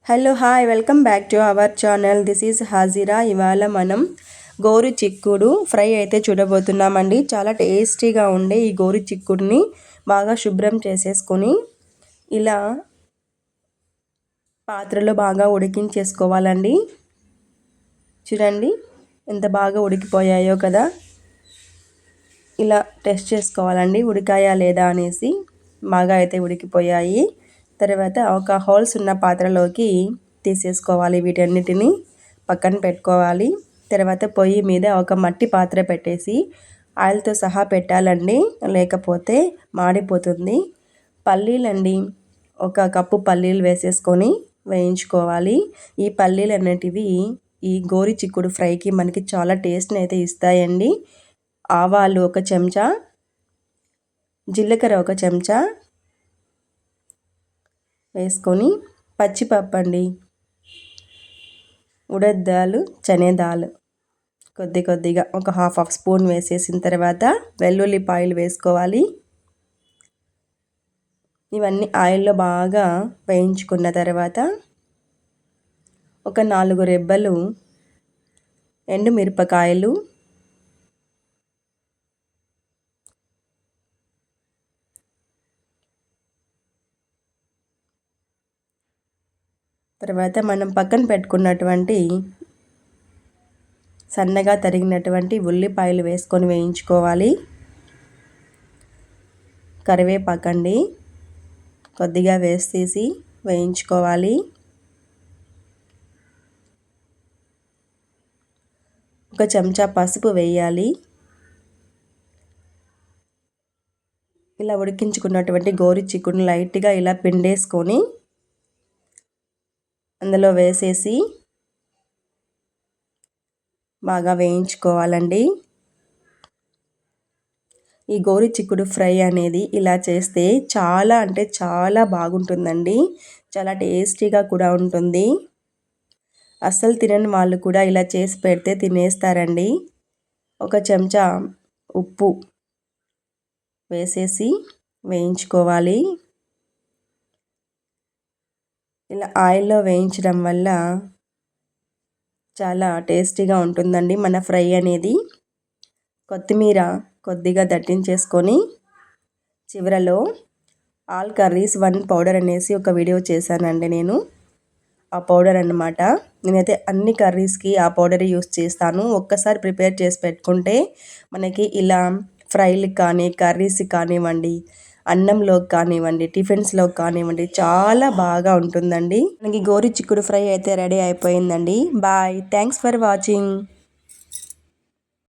Hello hi welcome back to our channel. This is Hajira. ఇవాళ మనం గోరు చిక్కుడు ఫ్రై అయితే చూడబోతున్నామండి. చాలా టేస్టీగా ఉండే ఈ గోరు చిక్కుడిని బాగా శుభ్రం చేసేసుకొని ఇలా పాత్రలో బాగా ఉడికించేసుకోవాలండి. చూడండి ఎంత బాగా ఉడికిపోయాయో కదా. ఇలా టెస్ట్ చేసుకోవాలండి ఉడికాయా లేదా అనేసి. బాగా అయితే ఉడికిపోయాయి. తర్వాత ఒక హోల్స్ ఉన్న పాత్రలోకి తీసేసుకోవాలి. వీటన్నిటిని పక్కన పెట్టుకోవాలి. తర్వాత పొయ్యి మీద ఒక మట్టి పాత్ర పెట్టేసి ఆయిల్తో సహా పెట్టాలండి, లేకపోతే మాడిపోతుంది. పల్లీలండి, ఒక కప్పు పల్లీలు వేసేసుకొని వేయించుకోవాలి. ఈ పల్లీలు అనేటివి ఈ గోరి చిక్కుడు ఫ్రైకి మనకి చాలా టేస్ట్ని అయితే ఇస్తాయండి. ఆవాలు ఒక చెంచా, జీలకర్ర ఒక చెంచా వేసుకొని పచ్చిపప్పు అండి, ఉడద్ దాల్, చనే దాల్ కొద్దిగా ఒక హాఫ్ స్పూన్ వేసేసిన తర్వాత వెల్లుల్లిపాయలు వేసుకోవాలి. ఇవన్నీ ఆయిల్లో బాగా వేయించుకున్న తర్వాత ఒక 4 రెబ్బలు ఎండుమిరపకాయలు, తర్వాత మనం పక్కన పెట్టుకున్నటువంటి సన్నగా తరిగినటువంటి ఉల్లిపాయలు వేసుకొని వేయించుకోవాలి. కరివేపాకండి కొద్దిగా వేసేసి వేయించుకోవాలి. ఒక చెంచా పసుపు వేయాలి. ఇలా ఉడికించుకున్నటువంటి గోరు చిక్కుడుని లైట్గా ఇలా పిండేసుకొని అందులో వేసేసి బాగా వేయించుకోవాలండి. ఈ గోరు చిక్కుడు ఫ్రై అనేది ఇలా చేస్తే చాలా అంటే చాలా బాగుంటుందండి. చాలా టేస్టీగా కూడా ఉంటుంది. అస్సలు తినని వాళ్ళు కూడా ఇలా చేసి పెడితే తినేస్తారండి. ఒక చెంచా ఉప్పు వేసేసి వేయించుకోవాలి. ఇలా ఆయిల్లో వేయించడం వల్ల చాలా టేస్టీగా ఉంటుందండి మన ఫ్రై అనేది. కొత్తిమీర కొద్దిగా దట్టించేసుకొని చివరలో ఆల్ కర్రీస్ 1 పౌడర్ అనేసి ఒక వీడియో చేశానండి నేను. ఆ పౌడర్ అన్నమాట. నేనైతే అన్ని కర్రీస్కి ఆ పౌడర్ యూస్ చేస్తాను. ఒక్కసారి ప్రిపేర్ చేసి పెట్టుకుంటే మనకి ఇలా ఫ్రైలకు కానీ కర్రీస్కి కానివ్వండి, అన్నంలోకి కానివ్వండి, టిఫిన్స్లోకి కానివ్వండి చాలా బాగా ఉంటుందండి. మనకి గోరు చిక్కుడు ఫ్రై అయితే రెడీ అయిపోయిందండి. Bye, thanks for watching.